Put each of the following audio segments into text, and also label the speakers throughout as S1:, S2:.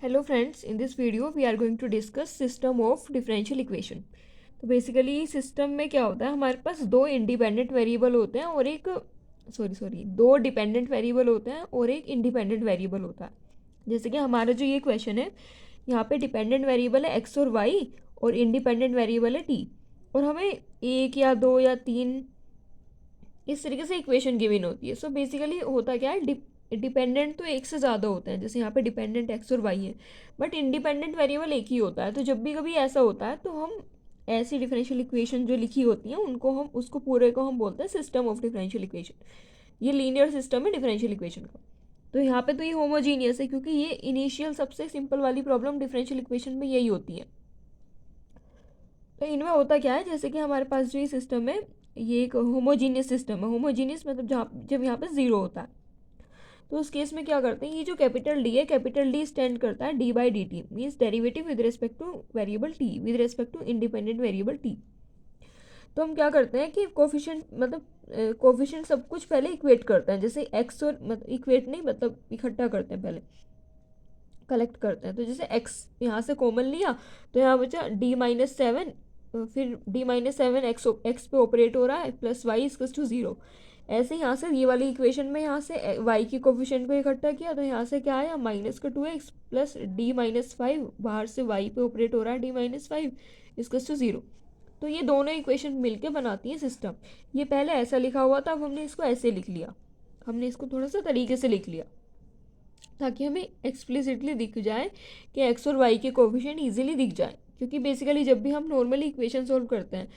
S1: Hello friends, in this video we are going to discuss system of differential equation. तो basically system में क्या होता है, हमारे पास दो इंडिपेंडेंट वेरिएबल होते हैं और एक दो डिपेंडेंट वेरिएबल होते हैं और एक इंडिपेंडेंट वेरिएबल होता है। जैसे कि हमारा जो ये क्वेश्चन है, यहाँ पे डिपेंडेंट वेरिएबल है एक्स और वाई और इंडिपेंडेंट वेरिएबल है टी, और हमें एक या दो या तीन इस तरीके से इक्वेशन गिवन होती है। सो बेसिकली होता क्या है, डिपेंडेंट तो एक से ज़्यादा होते हैं, जैसे यहाँ पे डिपेंडेंट एक्स और वाई है, बट इंडिपेंडेंट वेरिएबल एक ही होता है। तो जब भी कभी ऐसा होता है तो हम ऐसी डिफरेंशियल इक्वेशन जो लिखी होती हैं उनको हम उसको पूरे को हम बोलते हैं सिस्टम ऑफ डिफरेंशियल इक्वेशन। ये लीनियर सिस्टम है डिफरेंशियल इक्वेशन का। तो यहाँ पे तो ये होमोजीनियस है, क्योंकि ये इनिशियल सबसे सिंपल वाली प्रॉब्लम डिफरेंशियल इक्वेशन में यही होती है। तो इनमें होता क्या है, जैसे कि हमारे पास जो ये सिस्टम है, ये एक होमोजीनियस सिस्टम है। होमोजीनियस मतलब जब यहाँ पे ज़ीरो होता है, तो उस केस में क्या करते हैं, ये जो कैपिटल डी है, कैपिटल डी स्टैंड करता है D by D T, means derivative with respect to variable T, with respect to independent variable T. तो हम क्या करते हैं कि कोफिशिएंट सब कुछ पहले इक्वेट करते हैं, जैसे एक्स और इक्वेट नहीं, मतलब इकट्ठा करते हैं, पहले कलेक्ट करते हैं। तो जैसे एक्स यहाँ से कॉमन लिया तो यहाँ बचा D-7, फिर D-7 एक्स पे ऑपरेट हो रहा है, प्लस वाई इक्वल्स टू 0। ऐसे यहाँ से ये वाली इक्वेशन में यहाँ से वाई की कोफिशिएंट को इकट्ठा किया, तो यहाँ से क्या आया, -2x प्लस D-5, बाहर से वाई पे ऑपरेट हो रहा है D-5 इक्वल्स टू 0। तो ये दोनों इक्वेशन मिलके बनाती हैं सिस्टम। ये पहले ऐसा लिखा हुआ था, अब हमने इसको ऐसे लिख लिया, हमने इसको थोड़ा सा तरीके से लिख लिया ताकि हमें एक्सप्लिसिटली दिख जाए कि एक्स और वाई के कोफिशिएंट इजीली दिख जाए। क्योंकि बेसिकली जब भी हम नॉर्मली इक्वेशन सॉल्व करते हैं,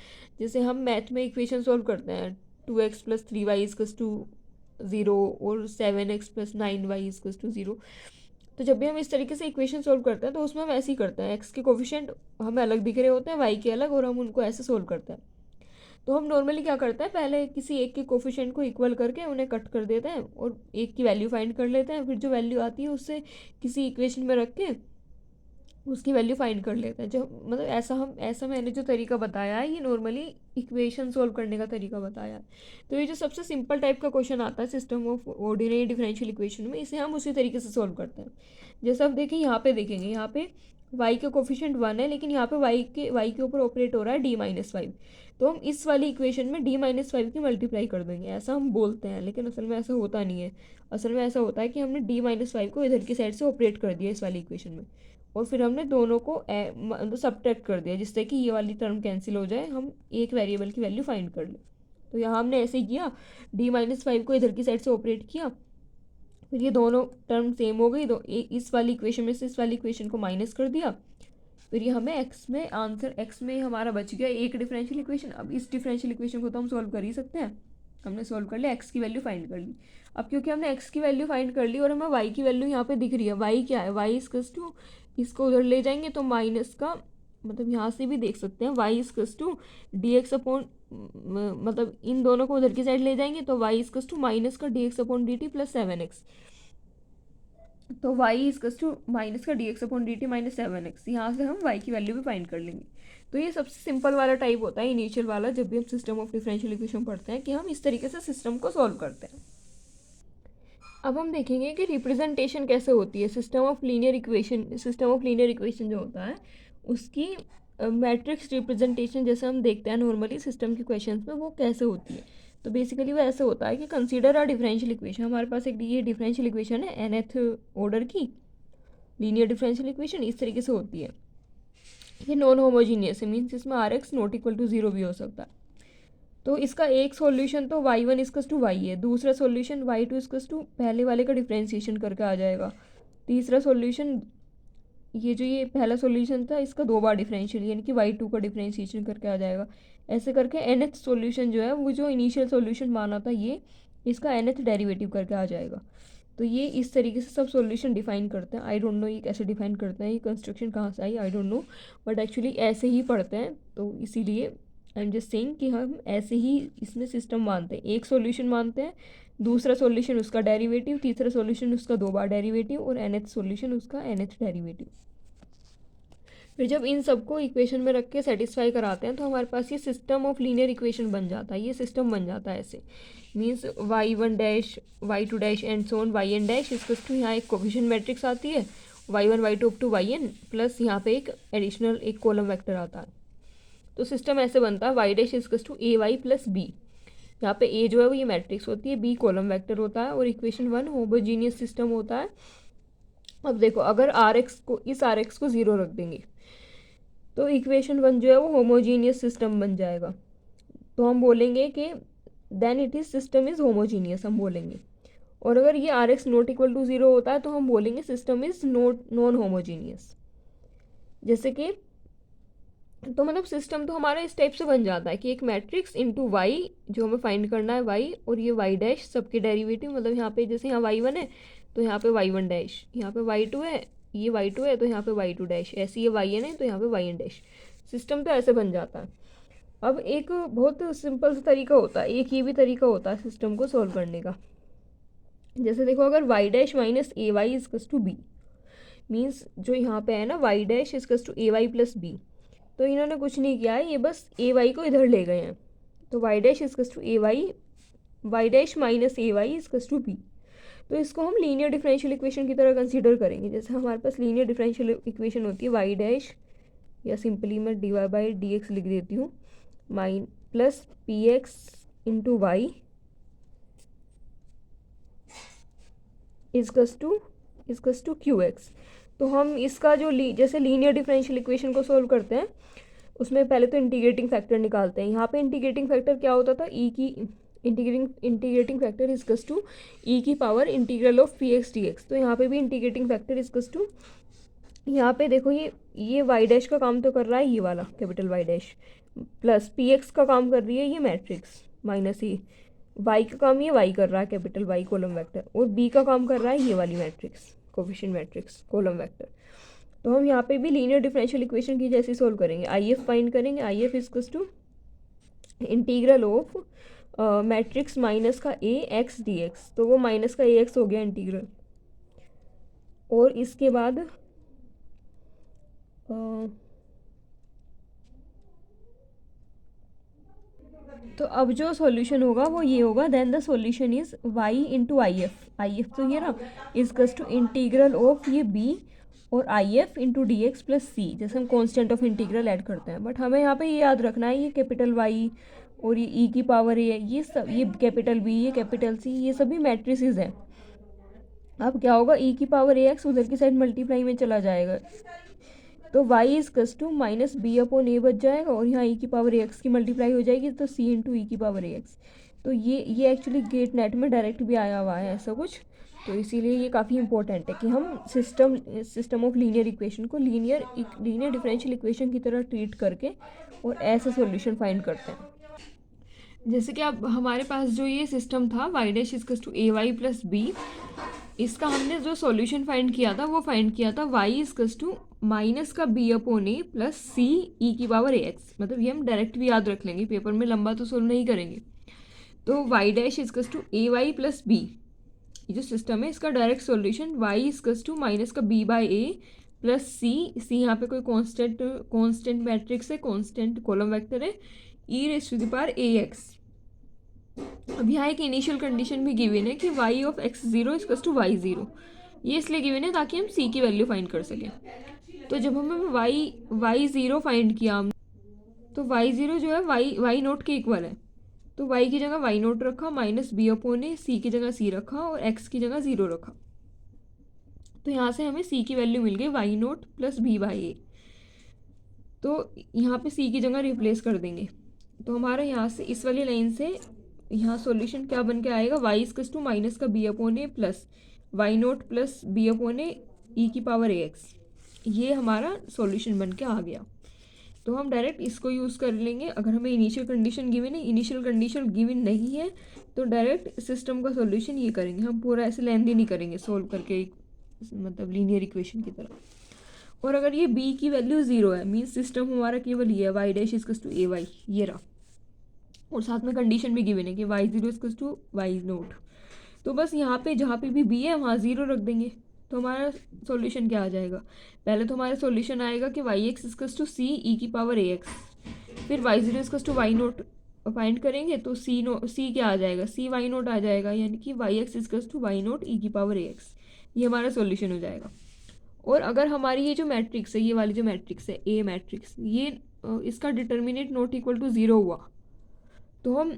S1: जैसे हम मैथ में इक्वेशन सॉल्व करते हैं 2x + 3y इक्वल्स टू 0 और 7x + 9y इक्वल्स टू 0, तो जब भी हम इस तरीके से इक्वेशन सॉल्व करते हैं तो उसमें हम ऐसे ही करते हैं, एक्स के कोफिशिएंट हमें अलग दिख रहे होते हैं, वाई के अलग, और हम उनको ऐसे सोल्व करते हैं। तो हम नॉर्मली क्या करते हैं, पहले किसी एक के कोफिशिएंट को इक्वल करके उन्हें कट कर देते हैं और एक की वैल्यू फाइंड कर लेते हैं, फिर जो वैल्यू आती है उससे किसी इक्वेशन में रख के उसकी वैल्यू फाइंड कर लेते हैं। जो ऐसा मैंने जो तरीका बताया है, ये नॉर्मली इक्वेशन सोल्व करने का तरीका बताया है। तो ये जो सबसे सिंपल टाइप का क्वेश्चन आता है system of ordinary differential equation में, इसे हम उसी तरीके से सोल्व करते हैं। जैसे अब देखें, यहाँ पे देखेंगे, यहाँ पे y का कोफिशिएंट 1 है, लेकिन यहाँ पे y के ऊपर ऑपरेट हो रहा है D-5। तो हम इस वाली इक्वेशन में D-5 की मल्टीप्लाई कर देंगे, ऐसा हम बोलते हैं, लेकिन असल में ऐसा होता नहीं है। असल में ऐसा होता है कि हमने D-5 को इधर की साइड से ऑपरेट कर दिया इस वाली इक्वेशन में, और फिर हमने दोनों को मतलब सब्ट्रैक्ट कर दिया, जिससे कि ये वाली टर्म कैंसिल हो जाए, हम एक वेरिएबल की वैल्यू फाइंड कर लें। तो यहाँ हमने ऐसे ही किया, D-5 को इधर की साइड से ऑपरेट किया, फिर ये दोनों टर्म सेम हो गई, तो इस वाली इक्वेशन में से इस वाली इक्वेशन को माइनस कर दिया, फिर ये हमें एक्स में हमारा बच गया एक डिफरेंशियल इक्वेशन। अब इस डिफरेंशियल इक्वेशन को तो हम सॉल्व कर ही सकते हैं, हमने सॉल्व कर लिया, एक्स की वैल्यू फाइंड कर ली। अब क्योंकि हमने एक्स की वैल्यू फाइंड कर ली और हमें वाई की वैल्यू यहाँ पे दिख रही है, वाई क्या है, वाई इक्वल्स टू, इसको उधर ले जाएंगे तो माइनस का, मतलब यहाँ से भी देख सकते हैं, Y equals to dx upon, मतलब इन दोनों को उधर की साइड ले जाएंगे तो वाई इक्वल्स टू माइनस का dx upon dt plus 7x। तो y इक्वल्स टू माइनस का dx upon dt minus 7x, यहाँ से हम y की वैल्यू भी फाइंड कर लेंगे। तो ये सबसे सिंपल वाला टाइप होता है इनिशियल वाला, जब भी हम सिस्टम ऑफ डिफरेंशियल इक्वेशन पढ़ते हैं, कि हम इस तरीके से सिस्टम को सॉल्व करते हैं। अब हम देखेंगे कि रिप्रेजेंटेशन कैसे होती है सिस्टम ऑफ लीनियर इक्वेशन जो होता है उसकी मैट्रिक्स रिप्रेजेंटेशन, जैसे हम देखते हैं नॉर्मली सिस्टम के क्वेश्चंस में, वो कैसे होती है। तो बेसिकली वो ऐसे होता है कि कंसीडर अ डिफरेंशियल इक्वेशन, हमारे पास एक ये डिफरेंशियल इक्वेशन है nth ऑर्डर की लीनियर डिफरेंशियल इक्वेशन, इस तरीके से होती है। ये नॉन होमोजीनियस है, मीन्स इसमें RX नॉट इक्वल टू 0 भी हो सकता है। तो इसका एक सॉल्यूशन तो y1 इक्वल्स टू y है, दूसरा सॉल्यूशन y2 इक्वल्स टू पहले वाले का डिफरेंशिएशन करके आ जाएगा, तीसरा सॉल्यूशन, ये पहला सॉल्यूशन था इसका 2 बार डिफरेंशियल, यानी कि y2 का डिफरेंशिएशन करके आ जाएगा। ऐसे करके nth सॉल्यूशन जो है, वो जो इनिशियल सॉल्यूशन माना था ये, इसका nth डेरिवेटिव करके आ जाएगा। तो ये इस तरीके से सब सॉल्यूशन डिफाइन करते हैं। आई डोंट नो ये कैसे डिफाइन करते हैं, ये कंस्ट्रक्शन कहाँ से आई, I don't know, but actually ऐसे ही पढ़ते हैं। तो इसीलिए आई एम जस्ट सेइंग कि हम ऐसे ही इसमें सिस्टम मानते हैं, एक सॉल्यूशन मानते हैं, दूसरा सॉल्यूशन उसका डेरिवेटिव, तीसरा सॉल्यूशन उसका 2 बार डेरिवेटिव, और nth सॉल्यूशन उसका nth डेरिवेटिव। फिर जब इन सबको इक्वेशन में रख के सेटिस्फाई कराते हैं तो हमारे पास ये सिस्टम ऑफ लीनियर इक्वेशन बन जाता है, ये सिस्टम बन जाता है ऐसे, means y1 dash y2 dash and so on yn dash equals to, यहाँ एक कोफिशिएंट मैट्रिक्स आती है y1 y2 up to yn plus यहाँ पे एक एडिशनल एक कॉलम वेक्टर आता है। तो सिस्टम ऐसे बनता है Y dash इजकस to A Y plus B. यहाँ पे ए जो है वो ये मैट्रिक्स होती है, बी कॉलम वेक्टर होता है और इक्वेशन 1 होमोजीनियस सिस्टम होता है। अब देखो अगर आर एक्स को इस आर एक्स को 0 रख देंगे तो इक्वेशन 1 जो है वो होमोजीनियस सिस्टम बन जाएगा। तो हम बोलेंगे कि then it is system is homogeneous हम बोलेंगे। और अगर ये R X not equal to 0 होता है तो हम बोलेंगे सिस्टम इज़ नॉन होमोजीनियस। जैसे कि तो मतलब सिस्टम तो हमारा इस टाइप से बन जाता है कि एक मैट्रिक्स इंटू वाई जो हमें फाइंड करना है वाई, और ये वाई डैश सबके डेरिवेटिव, मतलब यहाँ पे जैसे यहाँ y1 है तो यहाँ पे y1 डैश, यहाँ पे y2 है, ये y2 है तो यहाँ पे y2 डैश, ऐसे ये yn है तो यहाँ पे yn डैश। सिस्टम तो ऐसे बन जाता है। अब एक बहुत सिंपल सा तरीका होता है, एक ये भी तरीका होता है सिस्टम को सॉल्व करने का। जैसे देखो अगर y dash minus A Y इजकस to B, means जो यहाँ पे है ना y dash इजकस to A Y plus B, तो इन्होंने कुछ नहीं किया है, ये बस ए वाई को इधर ले गए हैं। तो y dash इजकस to A Y, y dash minus A Y इजकस to B. तो इसको हम लीनियर डिफरेंशियल इक्वेशन की तरह कंसीडर करेंगे। जैसे हमारे पास लीनियर डिफरेंशियल इक्वेशन होती है y डैश, या सिंपली मैं dy बाई डी एक्स लिख देती हूँ, माइन plus P X into Y इजकस to Q X. तो हम इसका जो जैसे लीनियर डिफरेंशियल इक्वेशन को सोल्व करते हैं उसमें पहले तो इंटीग्रेटिंग फैक्टर निकालते हैं। यहाँ पे इंटीग्रेटिंग फैक्टर क्या होता था, ई की इंटीग्रेटिंग फैक्टर इजकस टू ई की power integral of P x d x. तो यहाँ पे भी इंटीग्रेटिंग फैक्टर इजकस टू, यहाँ पे देखो ये वाई डैश का काम तो कर रहा है ये वाला capital Y dash, plus P X का काम कर रही है ये मैट्रिक्स, माइनस ये वाई का काम ये वाई कर रहा है कैपिटल वाई कॉलम वेक्टर, और बी का काम कर रहा है ये वाली matrix coefficient matrix column vector. तो हम यहाँ पे भी लीनियर डिफरेंशियल इक्वेशन की जैसे सोल्व करेंगे, आई एफ फाइंड करेंगे, आई एफ इजकस to integral of matrix minus का ए एक्स डी एक्स। तो वो माइनस का ए एक्स हो गया इंटीग्रल, और इसके बाद तो अब जो सॉल्यूशन होगा वो ये होगा, then the solution is y into I F तो ये ना इजकस टू इंटीग्रल ऑफ ये b और I F into D X plus C. जैसे हम कॉन्स्टेंट ऑफ इंटीग्रल ऐड करते हैं, बट हमें यहाँ पे ये याद रखना है ये कैपिटल y और ये e की पावर a है, ये सब ये कैपिटल b ये कैपिटल c ये सभी मैट्रिसेस हैं। अब क्या होगा, e की पावर a x उधर की साइड मल्टीप्लाई में चला जाएगा, तो y इजकस to minus B upon A बच जाएगा, और यहाँ e की पावर ए एक्स की मल्टीप्लाई हो जाएगी तो c इंटू ई की पावर ए एक्स। तो ये एक्चुअली गेट नेट में डायरेक्ट भी आया हुआ है ऐसा कुछ, तो इसीलिए ये काफ़ी इंपॉर्टेंट है कि हम सिस्टम ऑफ लीनियर इक्वेशन को लीनियर डिफरेंशियल इक्वेशन की तरह ट्रीट करके और ऐसा सॉल्यूशन फाइंड करते हैं। जैसे कि अब हमारे पास जो ये सिस्टम था y dash इजकस to A Y plus B, इसका हमने जो सॉल्यूशन फाइंड किया था वो फाइंड किया था y इजकस टू माइनस का b upon A plus C E की पावर ए एक्स। मतलब ये हम डायरेक्ट भी याद रख लेंगे, पेपर में लंबा तो सोल्व नहीं करेंगे। तो y dash इजकस to A Y plus B, ये जो सिस्टम है इसका डायरेक्ट सॉल्यूशन y इजकस टू माइनस का b by A plus C यहाँ पे कोई कॉन्स्टेंट मैट्रिक्स है, कॉन्स्टेंट कॉलम वेक्टर है, E raise to the power A X. अब यहाँ एक इनिशियल कंडीशन भी गिवन है कि y of x0 इजकस to y0, ये इसलिए गिवन है ताकि हम c की वैल्यू फाइंड कर सकें। तो जब हमें y0 फाइंड किया हमने, तो y0 जो है y नोट के इक्वल है, तो y की जगह y नोट रखा, माइनस बी अपॉन ए, सी की जगह c रखा और x की जगह 0 रखा। तो यहाँ से हमें c की वैल्यू मिल गई y naught plus B by A. तो यहाँ पे c की जगह रिप्लेस कर देंगे, तो हमारा यहाँ से इस वाली लाइन से यहाँ सॉल्यूशन क्या बन के आएगा, y इजकस टू माइनस का b upon A plus Y naught plus B upon A E की पावर ए एक्स। ये हमारा सॉल्यूशन बन के आ गया। तो हम डायरेक्ट इसको यूज़ कर लेंगे। अगर हमें इनिशियल कंडीशन गिवन है, इनिशियल कंडीशन गिवन नहीं है, तो डायरेक्ट सिस्टम का सॉल्यूशन ये करेंगे। हम पूरा ऐसे लेंथी नहीं करेंगे सोल्व करके, मतलब लीनियर इक्वेशन की तरह। और अगर ये b की वैल्यू 0 है, मीन्स सिस्टम हमारा केवल ये है y dash इजकस to A Y, ये रहा, और साथ में कंडीशन भी गिवन है कि y0 इजकस टू वाई नोट। तो बस यहाँ पे जहाँ पे भी b है वहाँ 0 रख देंगे, तो हमारा सॉल्यूशन क्या आ जाएगा। पहले तो हमारा सॉल्यूशन आएगा कि Y X इजकस to C E की पावर ए एक्स, फिर y0 इजकस टू वाई नोट फाइंड करेंगे तो सी क्या आ जाएगा, सी वाई नोट आ जाएगा, यानी कि Y X इजकस to Y naught E की पावर ए एक्स। ये हमारा सॉल्यूशन हो जाएगा। और अगर हमारी ये जो मैट्रिक्स है, ये वाली जो मैट्रिक्स है ए मैट्रिक्स, ये इसका डिटर्मिनेंट नॉट इक्वल टू 0 हुआ, तो हम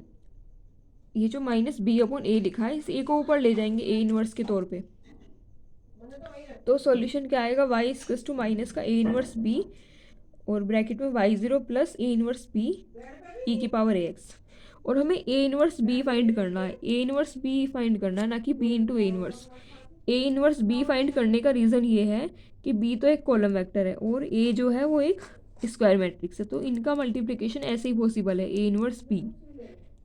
S1: ये जो माइनस बी अपॉन ए लिखा है इस ए को ऊपर ले जाएंगे ए इनवर्स के तौर पे। तो सॉल्यूशन क्या आएगा, y इक्वल्स टू माइनस का ए इनवर्स बी और ब्रैकेट में y0 plus A inverse B E की पावर ax। और हमें ए इनवर्स बी फाइंड करना है, ए इनवर्स बी फाइंड करना है, ना कि B into A inverse. A inverse B find करने का रीज़न ये है कि बी तो एक कॉलम वेक्टर है और ए जो है वो एक स्क्वायर मैट्रिक्स है, तो इनका मल्टीप्लिकेशन ऐसे ही पॉसिबल है, ए इनवर्स बी।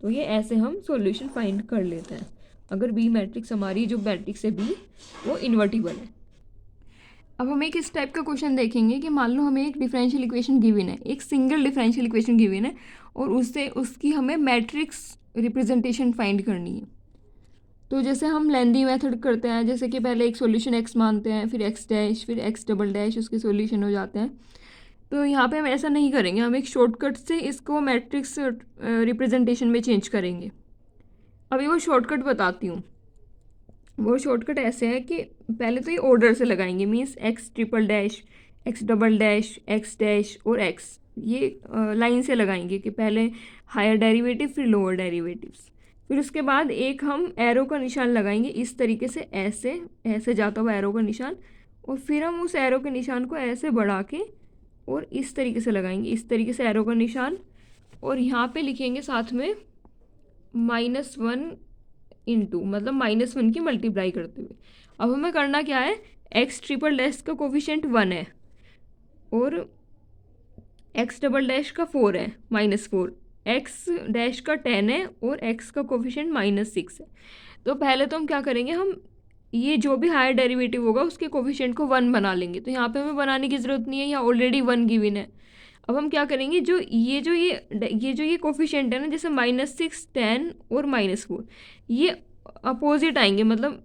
S1: तो ये ऐसे हम सॉल्यूशन फाइंड कर लेते हैं अगर बी मैट्रिक्स, हमारी जो मैट्रिक्स है बी, वो इन्वर्टिबल है। अब हम एक इस टाइप का क्वेश्चन देखेंगे कि मान लो हमें एक डिफरेंशियल इक्वेशन गिवन है, एक सिंगल डिफरेंशियल इक्वेशन गिवन है और उससे उसकी हमें मैट्रिक्स रिप्रेजेंटेशन फाइंड करनी है। तो जैसे हम लेंदी मेथड करते हैं, जैसे कि पहले एक सॉल्यूशन एक्स मानते हैं, फिर एक्स डैश, फिर एक्स डबल डैश, उसके सॉल्यूशन हो जाते हैं। तो यहाँ पे हम ऐसा नहीं करेंगे, हम एक शॉर्टकट से इसको मैट्रिक्स रिप्रेजेंटेशन में चेंज करेंगे। अभी वो शॉर्टकट बताती हूँ। वो शॉर्टकट ऐसे है कि पहले तो ये ऑर्डर से लगाएंगे, means x triple dash, x double dash, x dash और एक्स, ये लाइन से लगाएंगे कि पहले हायर डेरिवेटिव फिर लोअर डेरिवेटिव्स। फिर उसके बाद एक हम एरो का निशान लगाएंगे इस तरीके से, ऐसे ऐसे जाता हुआ एरो का निशान, और फिर हम उस एरो के निशान को ऐसे बढ़ा के और इस तरीके से लगाएंगे, इस तरीके से एरो का निशान, और यहाँ पे लिखेंगे साथ में -1 इंटू, मतलब -1 की मल्टीप्लाई करते हुए। अब हमें करना क्या है, एक्स ट्रिपल डैश का कोफिशिएंट 1 है और एक्स डबल डैश का 4 है, -4, एक्स डैश का 10 है और एक्स का कोफिशिएंट -6 है। तो पहले तो हम क्या करेंगे, हम ये जो भी हायर डेरिवेटिव होगा उसके कोफिशिएंट को 1 बना लेंगे। तो यहाँ पे हमें बनाने की ज़रूरत नहीं है, यहाँ ऑलरेडी 1 गिवन है। अब हम क्या करेंगे, जो ये कोफिशिएंट है ना, जैसे -6, 10 और -4, ये अपोजिट आएंगे, मतलब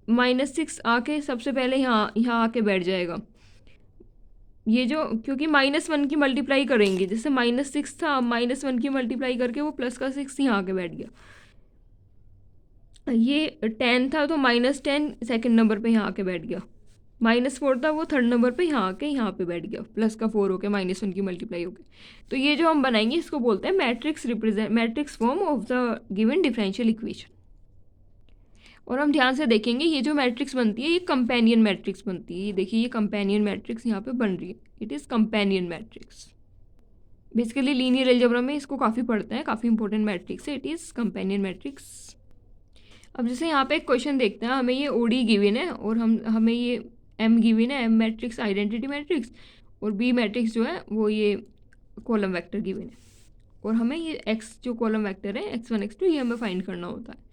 S1: -6 आके सबसे पहले यहाँ आके बैठ जाएगा। ये जो, क्योंकि -1 की मल्टीप्लाई करेंगे, जैसे -6 था, -1 की मल्टीप्लाई करके वो प्लस का 6 यहाँ आके बैठ गया। ये 10 था तो -10 सेकंड नंबर पे यहाँ आके बैठ गया, -4 था वो थर्ड नंबर पे यहाँ आके यहाँ पे बैठ गया, प्लस का 4 हो गया, -1 की मल्टीप्लाई हो गई। तो ये जो हम बनाएंगे इसको बोलते हैं matrix form of the given differential equation. और हम ध्यान से देखेंगे ये जो मैट्रिक्स बनती है ये कंपेनियन मैट्रिक्स बनती है। ये देखिए, ये कंपेनियन मैट्रिक्स यहाँ पे बन रही है, it is companion matrix. Basically linear algebra में इसको काफ़ी पढ़ते हैं, काफ़ी इंपॉर्टेंट मैट्रिक्स है, इट इज़ कंपेनियन मैट्रिक्स। अब जैसे यहाँ पे एक क्वेश्चन देखते हैं, हमें ये ओडी गिवन है और हमें ये एम गिवन है, एम मैट्रिक्स आइडेंटिटी मैट्रिक्स, और बी मैट्रिक्स जो है वो ये कॉलम वेक्टर गिवन है, और हमें ये एक्स जो कॉलम वेक्टर है x1 x2 ये हमें फाइंड करना होता है।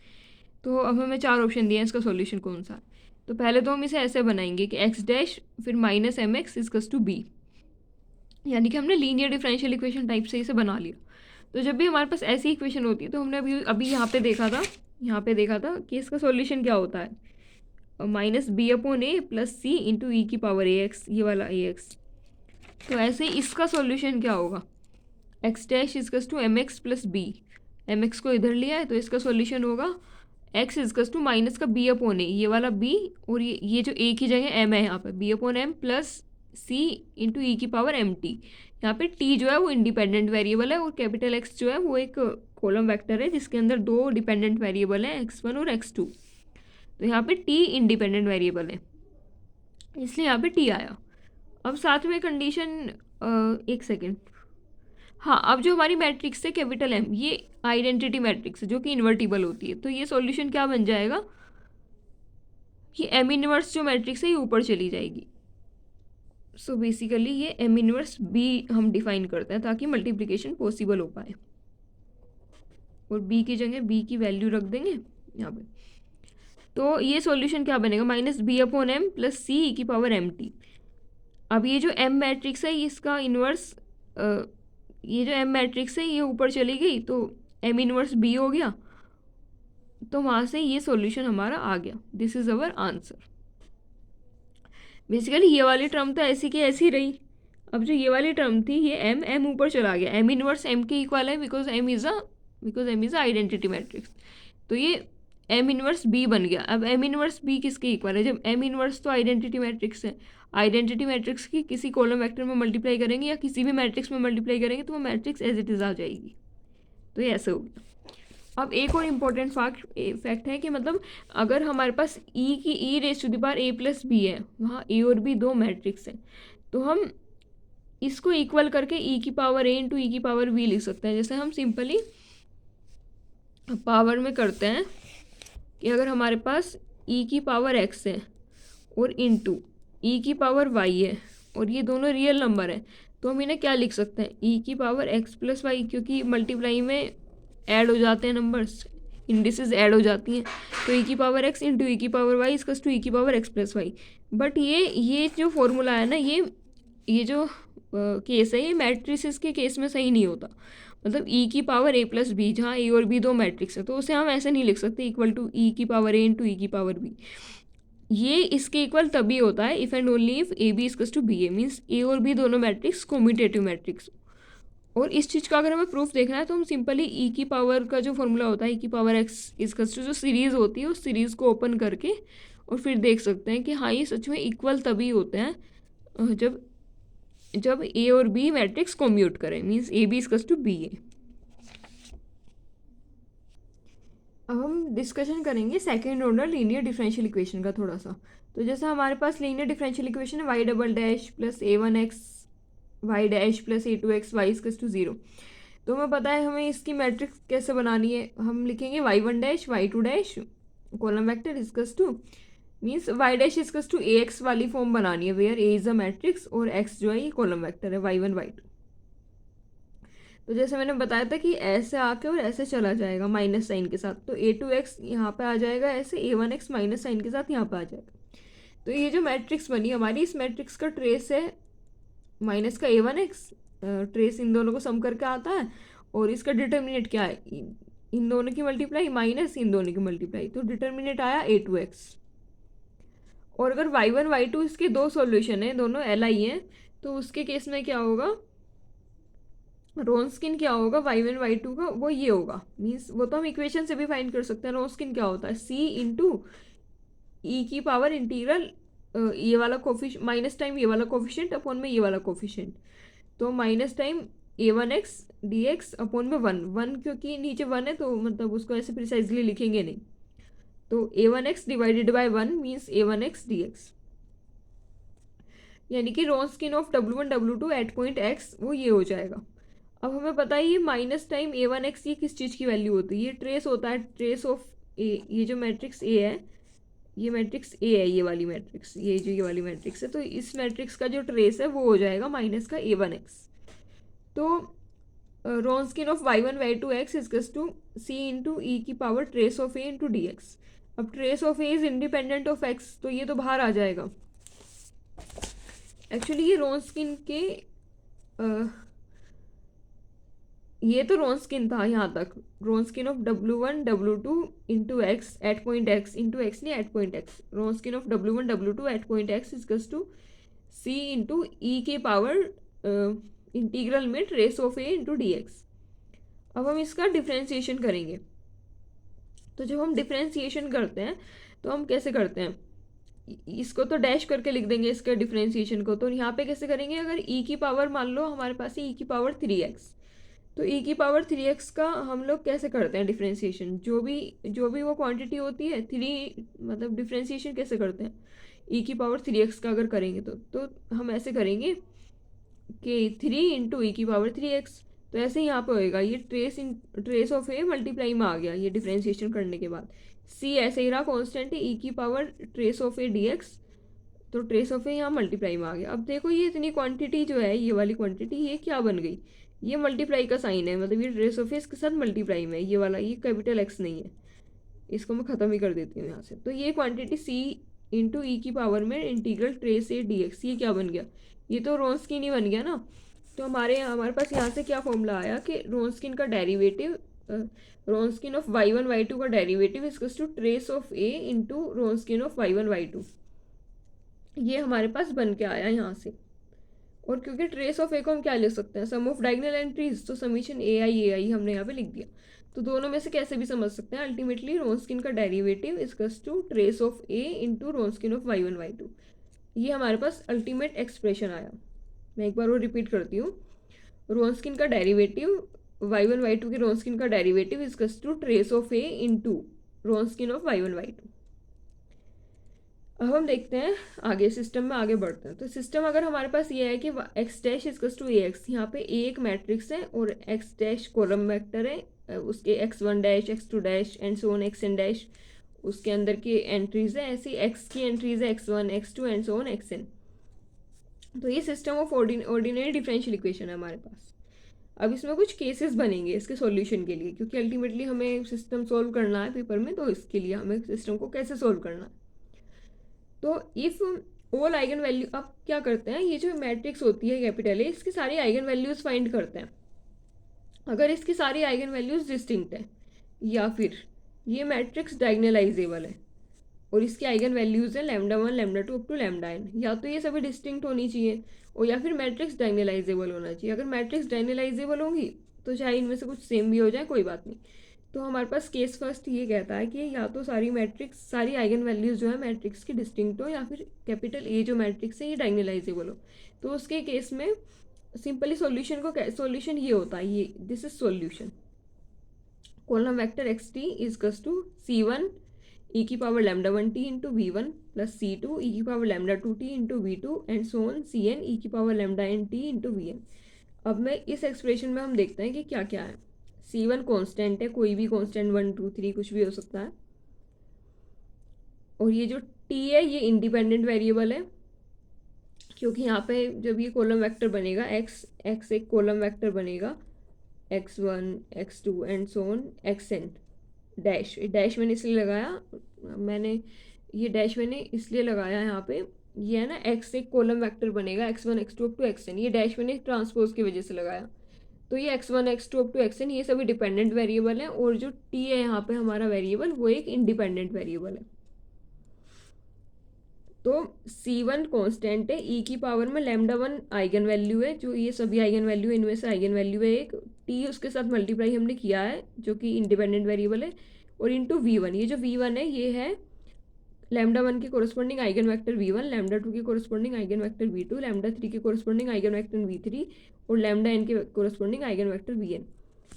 S1: तो अब हमें 4 ऑप्शन दिए हैं, इसका सॉल्यूशन कौन सा है। तो पहले तो हम इसे ऐसे बनाएंगे कि एक्स डैश फिर -mx इक्वल्स टू बी, यानी कि हमने लीनियर डिफरेंशियल इक्वेशन टाइप से इसे बना लिया। तो जब भी हमारे पास ऐसी इक्वेशन होती है तो हमने अभी यहाँ पे देखा था कि इसका सॉल्यूशन क्या होता है, -b/a प्लस c इंटू ई की पावर ax, ये वाला ax। तो ऐसे ही इसका सॉल्यूशन क्या होगा, x dash equals to mx plus b, mx को इधर लिया है तो इसका सॉल्यूशन होगा x इक्वल्स टू माइनस का b/a, ये वाला b, और ये जो a की जगह m है यहाँ पे, b/m प्लस c इंटू ई की पावर mt। यहाँ पे t जो है वो इंडिपेंडेंट वेरिएबल है और कैपिटल X जो है वो एक कॉलम वेक्टर है जिसके अंदर 2 डिपेंडेंट वेरिएबल हैं, x1 और x2। तो यहाँ पे t इंडिपेंडेंट वेरिएबल है, इसलिए यहाँ पे t आया। अब साथ में कंडीशन, एक सेकेंड, हाँ, अब जो हमारी मैट्रिक्स है कैपिटल M, ये आइडेंटिटी मैट्रिक्स है जो कि इन्वर्टिबल होती है। तो ये सॉल्यूशन क्या बन जाएगा कि M इनवर्स जो मैट्रिक्स है ये ऊपर चली जाएगी। सो बेसिकली ये M इनवर्स B हम डिफाइन करते हैं ताकि मल्टीप्लिकेशन पॉसिबल हो पाए, और B की जगह B की वैल्यू रख देंगे यहाँ पे। तो ये सॉल्यूशन क्या बनेगा, -b/m प्लस c ई की पावर mt। अब ये जो M मैट्रिक्स है इसका इन्वर्स, ये जो M मैट्रिक्स है ये ऊपर चली गई तो M इनवर्स B हो गया, तो वहाँ से ये सॉल्यूशन हमारा आ गया। This is our answer. Basically ये वाली टर्म तो ऐसी की ऐसी रही। अब जो ये वाली टर्म थी ये M ऊपर चला गया, M इनवर्स M के इक्वल है because M is a identity matrix. तो ये एम इनवर्स बी बन गया। अब एम इनवर्स बी किसके इक्वल है? जब एम इनवर्स तो आइडेंटिटी मैट्रिक्स है, आइडेंटिटी मैट्रिक्स की किसी कॉलम वेक्टर में मल्टीप्लाई करेंगे या किसी भी मैट्रिक्स में मल्टीप्लाई करेंगे तो वो मैट्रिक्स एज इट इज़ आ जाएगी। तो ये ऐसे हो गया। अब एक और इम्पोर्टेंट फैक्ट है कि मतलब अगर हमारे पास ई की E raise to the power A plus B है, वहाँ ए और बी दो मैट्रिक्स हैं, तो हम इसको इक्वल करके ई की पावर ए इंटू ई की पावर बी लिख सकते हैं। जैसे हम सिंपली पावर में करते हैं कि अगर हमारे पास ई की पावर एक्स है और इंटू ई की पावर वाई है और ये दोनों रियल नंबर है, तो हम इन्हें क्या लिख सकते हैं? ई की पावर एक्स प्लस वाई, क्योंकि मल्टीप्लाई में ऐड हो जाते हैं नंबर्स, इंडिसेस ऐड हो जाती हैं, तो ई की पावर एक्स इंटू ई की पावर वाई इसकस टू ई की power X plus Y. But ये जो फॉर्मूला है ना, ये जो केस है, ये मैट्रिसेस के केस में सही नहीं होता। मतलब ई की पावर ए प्लस बी, जहाँ ए और बी दो मैट्रिक्स है, तो उसे हम ऐसे नहीं लिख सकते इक्वल टू ई की पावर ए इंटू ई की पावर बी। ये इसके इक्वल तभी होता है if and only if A B इजकस to B A, means A और बी दोनों मैट्रिक्स कॉम्यूटेटिव मैट्रिक्स। और इस चीज़ का अगर हमें प्रूफ देखना है तो हम सिंपली ई की पावर का जो फॉर्मूला होता है, ई की पावर एक्स इजकस टू जो सीरीज़ होती है, उस सीरीज़ को ओपन करके और फिर देख सकते हैं कि हाँ ये सच में इक्वल तभी होते हैं जब ए और बी मैट्रिक्स कॉम्यूट करें, मीन्स ए बी इजकस टू बी ए। अब हम डिस्कशन करेंगे second order linear differential equation का थोड़ा सा। तो जैसा हमारे पास लीनियर डिफरेंशियल इक्वेशन है y double dash plus a one x y dash plus a two x y इजकस to zero. तो हमें पता है हमें इसकी मैट्रिक्स कैसे बनानी है। हम लिखेंगे Y one dash Y two dash column vector is equals to, means Y dash इजकस to A X वाली फॉर्म बनानी है where A is a matrix और एक्स जो है ये कॉलम वेक्टर है वाई वन वाई टू। तो जैसे मैंने बताया था कि ऐसे आके और ऐसे चला जाएगा माइनस साइन के साथ, तो ए टू एक्स यहाँ पर आ जाएगा ऐसे, ए वन एक्स माइनस साइन के साथ यहाँ पर आ जाएगा। तो ये जो मैट्रिक्स बनी हमारी, इस मैट्रिक्स का ट्रेस है माइनस का ए वन एक्स, ट्रेस इन दोनों को सम करके आता है, और इसका डिटर्मिनेट क्या है? इन दोनों की मल्टीप्लाई माइनस इन दोनों की मल्टीप्लाई, तो डिटर्मिनेट आया ए टू एक्स। और अगर वाई वन वाई टू इसके दो सॉल्यूशन है, दोनों एल आई हैं, तो उसके केस में क्या होगा? रोन्स्किन क्या होगा वाई वन वाई टू का? वो ये होगा, मीन्स वो तो हम इक्वेशन से भी फाइंड कर सकते हैं। रोन्स्किन क्या होता है? सी इंटू ई की पावर इंटीग्रल ये वाला कोफिशिएंट माइनस टाइम ये वाला कोफिशिएंट अपॉन में ये वाला कोफिशिएंट, तो minus time a one x d x upon में वन, वन क्योंकि नीचे वन है तो मतलब उसको ऐसे प्रिसाइजली लिखेंगे नहीं, तो a one x divided by one means a one x d x, यानी कि Wronskian of W1 W2 at point x वो ये हो जाएगा। अब हमें पता है ये minus time a one x ये किस चीज़ की वैल्यू होती है? ये ट्रेस होता है, ट्रेस ऑफ ए। ये जो मैट्रिक्स ए है, ये मैट्रिक्स ए है, ये वाली मैट्रिक्स, ये वाली मैट्रिक्स है, तो इस मैट्रिक्स का जो ट्रेस है वो हो जाएगा माइनस का ए वन एक्स। तो Wronskian of y one Y two x इजकस to c into ई की power trace of A into D x. अब trace of A is independent of x, तो ये तो बाहर आ जाएगा। एक्चुअली ये रोन्स्किन के ये तो रोन्स्किन था यहाँ तक, Wronskian of W1 W2 into x at point x, into x नहीं at point x, Wronskian of W1 W2 at point x इजकस to c into e के पावर इंटीग्रल में trace of A into D x. अब हम इसका differentiation करेंगे। तो जब हम डिफ्रेंसिएशन करते हैं तो हम कैसे करते हैं? इसको तो डैश करके लिख देंगे इसका डिफ्रेंसिएशन को, तो यहाँ पे कैसे करेंगे? अगर ई की पावर मान लो हमारे पास है ई की पावर 3x, तो ई की पावर 3x का हम लोग कैसे करते हैं डिफ्रेंसिएशन? जो भी वो क्वांटिटी होती है 3, मतलब डिफ्रेंसिएशन कैसे करते हैं ई की पावर 3x का अगर करेंगे तो हम ऐसे करेंगे कि 3 इंटू ई की पावर 3x, तो ऐसे यहाँ पे होएगा, ये ट्रेस ऑफ ए मल्टीप्लाई में आ गया ये डिफ्रेंसिएशन करने के बाद। सी ऐसे ही रहा कांस्टेंट है, ई की power trace of A D x, तो ट्रेस ऑफ ए यहाँ मल्टीप्लाई में आ गया। अब देखो ये इतनी क्वांटिटी जो है, ये वाली क्वांटिटी ये क्या बन गई? ये मल्टीप्लाई का साइन है, मतलब ये ट्रेस ऑफ ए इसके साथ मल्टीप्लाई में है, ये वाला, ये कैपिटल एक्स नहीं है, इसको मैं ख़त्म ही कर देती हूँ यहाँ से। तो ये क्वांटिटी सी इंटू ई की पावर में integral trace A D x, ये क्या बन गया? ये तो रोन्स्किन ही बन गया ना। तो हमारे पास यहाँ से क्या फॉर्मूला आया कि रोन्स्किन का derivative, Wronskian of y one Y two का derivative equals to trace of A into Wronskian of y one Y two, ये हमारे पास बन के आया यहाँ से। और क्योंकि ट्रेस ऑफ ए को हम क्या लिख सकते हैं? सम ऑफ डायगोनल एंट्रीज, तो समीशन ए आई हमने यहाँ पे लिख दिया। तो दोनों में से कैसे भी समझ सकते हैं, अल्टीमेटली रोन्स्किन का derivative equals to trace of A into Wronskian of y1 y2। ये हमारे पास अल्टीमेट एक्सप्रेशन आया। मैं एक बार वो रिपीट करती हूँ। रोन्स्किन का डेरिवेटिव y1 y2 के रोन्स्किन का derivative equals to trace of A into Wronskian of y1 y2। अब हम देखते हैं आगे, सिस्टम में आगे बढ़ते हैं। तो सिस्टम अगर हमारे पास ये है कि X dash equals to A X, यहाँ पे ए एक मैट्रिक्स है और एक्स डैश कॉलम वेक्टर है, उसके x1 dash x2 dash and so on xn dash उसके अंदर की एंट्रीज है, ऐसी x की एंट्रीज है x1 x2 and so on xn। तो ये system of ordinary differential equation है हमारे पास। अब इसमें कुछ केसेस बनेंगे इसके सॉल्यूशन के लिए, क्योंकि अल्टीमेटली हमें सिस्टम सोल्व करना है पेपर में, तो इसके लिए हमें सिस्टम को कैसे सोल्व करना है। तो इफ़ ऑल आइगन वैल्यू, अब क्या करते हैं, ये जो मैट्रिक्स होती है कैपिटल ए, इसकी सारी आइगन वैल्यूज़ फाइंड करते हैं। अगर इसकी सारी आइगन वैल्यूज़ डिस्टिंक्ट है या फिर ये मैट्रिक्स डायगोनलाइजेबल है और इसकी आइगन वैल्यूज़ हैं λ1 λ2 अप टू λn, या तो ये सभी डिस्टिंक्ट होनी चाहिए और या फिर मैट्रिक्स डायगोनलाइजेबल होना चाहिए। अगर मैट्रिक्स डायगोनलाइजेबल होंगी तो चाहे इनमें से कुछ सेम भी हो जाए कोई बात नहीं। तो हमारे पास केस फर्स्ट ये कहता है कि या तो सारी मैट्रिक्स, सारी आइगन वैल्यूज़ जो है मैट्रिक्स की डिस्टिंक्ट हो, या फिर कैपिटल ए जो मैट्रिक्स है ये डायगोनलाइजेबल हो। तो उसके केस में सिंपली सॉल्यूशन ये होता है, ये this is solution. Column vector x t equals to c1 e की power λ1 t into v1 plus c2 e की power λ2 t into v2 and so on cn e की power λn t into vn। अब मैं इस expression में हम देखते हैं कि क्या क्या है। c1 कांस्टेंट है, कोई भी कांस्टेंट 1 2 3 कुछ भी हो सकता है, और ये जो t है ये इंडिपेंडेंट वेरिएबल है, क्योंकि यहाँ पे जब ये कॉलम वेक्टर बनेगा x एक कॉलम वेक्टर बनेगा x1 x2 and so on xn। Dash मैंने इसलिए लगाया, ये डैश मैंने इसलिए लगाया यहाँ पे, ये है ना x एक कॉलम वेक्टर बनेगा x1 x2 up to xn, ये डैश मैंने ट्रांसपोज की वजह से लगाया। तो ये x1 x2 up to xn ये सभी डिपेंडेंट वेरिएबल हैं, और जो t है यहाँ पे हमारा वेरिएबल वो एक इंडिपेंडेंट वेरिएबल है। तो c1 कांस्टेंट है, e की पावर में λ1 आइगन वैल्यू है, जो ये सभी आइगन वैल्यू इनमें से आइगन वैल्यू है एक, t उसके साथ मल्टीप्लाई हमने किया है जो कि इंडिपेंडेंट वेरिएबल है, और इंटू v1, ये जो v1 है ये है λ1 के कोरस्पॉन्डिंग आइगन वेक्टर v1, λ2 के कोरस्पॉन्डिंग आइगन वेक्टर v2, λ3 के कोरस्पॉन्डिंग आइगन वेक्टर v3 और λn के कोरस्पॉन्डिंग आइगन वेक्टर vn।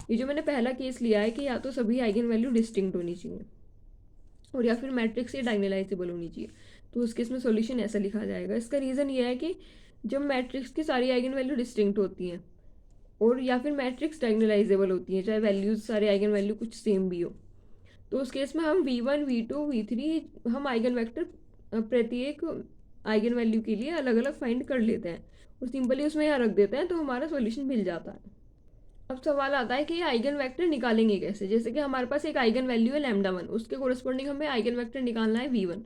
S1: ये जो मैंने पहला केस लिया है कि या तो सभी आइगन वैल्यू डिस्टिंक्ट होनी चाहिए और या फिर मैट्रिक्स से डायगोनलाइजेबल होनी चाहिए, तो उस केस में सॉल्यूशन ऐसा लिखा जाएगा। इसका रीज़न ये है कि जब मैट्रिक्स की सारी आइगन वैल्यू डिस्टिंक्ट होती हैं और या फिर मैट्रिक्स डायगोनलाइजेबल होती है, चाहे वैल्यूज़ सारे आइगन वैल्यू कुछ सेम भी हो, तो उस केस में हम v1 v2 v3 हम आइगन वेक्टर प्रत्येक आइगन वैल्यू के लिए अलग अलग फाइंड कर लेते हैं और सिंपली उसमें यहाँ रख देते हैं, तो हमारा सॉल्यूशन मिल जाता है। अब सवाल आता है कि ये आइगन वेक्टर निकालेंगे कैसे। जैसे कि हमारे पास एक आइगन वैल्यू है λ1, उसके कोरस्पॉन्डिंग हमें आइगन वेक्टर निकालना है v1,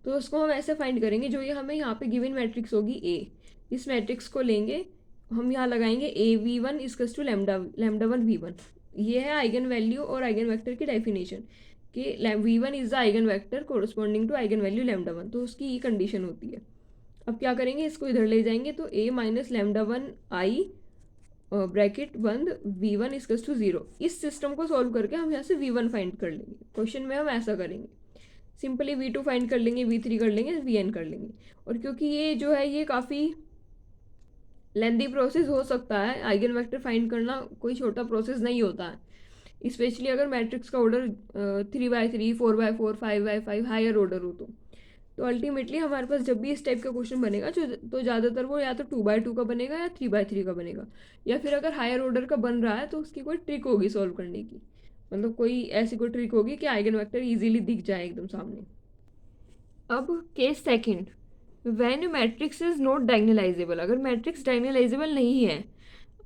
S1: तो उसको हम ऐसे फाइंड करेंगे, जो ये हमें यहाँ पे गिवन मैट्रिक्स होगी A, इस मैट्रिक्स को लेंगे हम, यहाँ लगाएंगे a v1 equals to λ1 v1। ये है आइगन वैल्यू और आइगन वेक्टर की डेफिनेशन कि v1 is the eigen vector corresponding to eigen value λ1, तो उसकी ये कंडीशन होती है। अब क्या करेंगे, इसको इधर ले जाएंगे, तो a माइनस λ1 i ब्रैकेट बंद v1 इजकल्स टू 0। इस सिस्टम को सॉल्व करके हम यहाँ से v1 फाइंड कर लेंगे। क्वेश्चन में हम ऐसा करेंगे, सिंपली v2 फाइंड कर लेंगे, v3 कर लेंगे, vn कर लेंगे। और क्योंकि ये जो है ये काफ़ी लेंदी प्रोसेस हो सकता है, आइगन वेक्टर फाइंड करना कोई छोटा प्रोसेस नहीं होता है, स्पेशली अगर मैट्रिक्स का order 3x3 4x4 5x5 higher order हो तो अल्टीमेटली हमारे पास जब भी इस टाइप का क्वेश्चन बनेगा तो ज़्यादातर वो या तो 2x2 का बनेगा या 3x3 का बनेगा, या फिर अगर हायर ऑर्डर का बन रहा है तो उसकी कोई ट्रिक होगी सॉल्व करने की, मतलब कोई ऐसी कोई ट्रिक होगी कि आइगन वेक्टर इजीली दिख जाए एकदम सामने। अब case second, when matrix is not diagonalizable, अगर मैट्रिक्स डायगोनलाइजेबल नहीं है